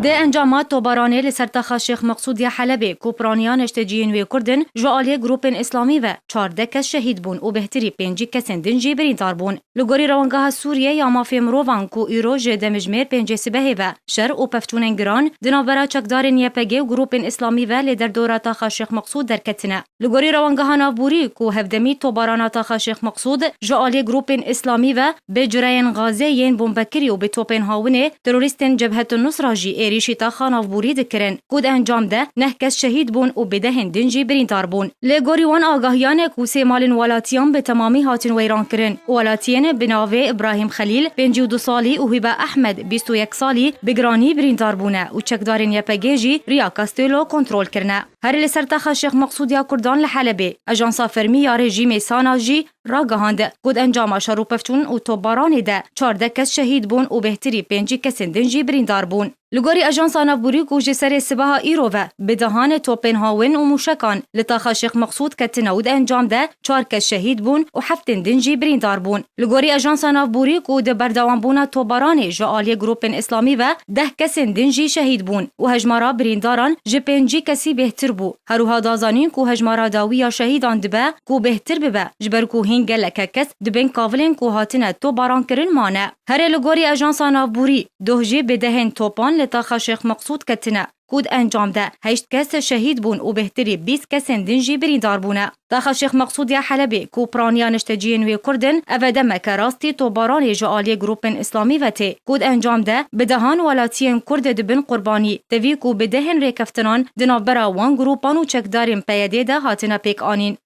ده انجامات توبارانه لسرتاخا شیخ مقصود یا حلبی کوپرانیان اشتجین و کردن جوالی گروپن اسلامی و 14 کس شهید بون و بهتری 5 کسین دنجی بریندار بون. لگوری روانگاه سوریه یا مافیا مروان کو ایروج دمجمیر 5 سبه و شر و پفتونن گران دنابرا چکدارن یپگی و گروپن اسلامی و لدر دورا تاخا شیخ مقصود در کتنه. لگوری روانگاه نافبوری کو هفدمی توباران تاخا شیخ مقصود جوالی گروپن اسلامی و به جراین غازه ین بمبکری و به توپن هاونه تروریستن جبهه النصره ایریشی تا خانافبوری دکرن کود انجام ده 9 کس شهید بون و بده هندنجی بریندار بون. لگوری وان آگاهیان کوسه مالن ولاتیان به تمامی هاتن ویران کرن. ولاتیان بناوه ابراهیم خلیل 52 سالی و هبه احمد 21 سالی بگرانی بریندار بونه و چکدارن یپگیجی ریا کاستیلو کنترول کرنه. هر لسرتاخا شیخ مقصود یا کردان لحلبه اجانسا فرمی یا رژیم ساناجی را گهاند کود انجام شروپفتون و توباران ده 14 کس شهید بون و بهتری 5 کس دنجی بریندار بون. لگوری اجانس نافبوری کو جسر سبها ایروه بدهان توپن هاون و موشکان لطاخا شیخ مقصود کتنود انجام ده 4 کس شهید بون و 7 دنجی بریندار بون. لگوری اجانس نافبوری کو ده بردوام بون توباران جوالی گروپن اسلامی و 10 کس دنجی شهید بون و هجمارا برینداران ج 5 کسی بهتر بو. هروها دازانین کو هجمارا داویا شهیدان دبه کو بهتر ببه جبر کو هنگل کس دبن کاولن کو هاتنه توباران کرن مانه. هر لگوری اجانس نافبوری دوجی بدهن توپان لطاخا شیخ مقصود کتنه کود انجام ده 8 کس شهید بون و بهتری 20 کس دنجی بریندار بونه. طاخا شیخ مقصود یا حلبی کوپرانیان اشتجین و کردن افده مکراستی توباران جوالی گروپن اسلامی و تی کود انجام ده بدهان ولاتین کرد دبن قربانی دوی کو بدهن ریکفتنان دنابرا وان گروپان و چکدارین پیاده ده هاتنا پیک آنین.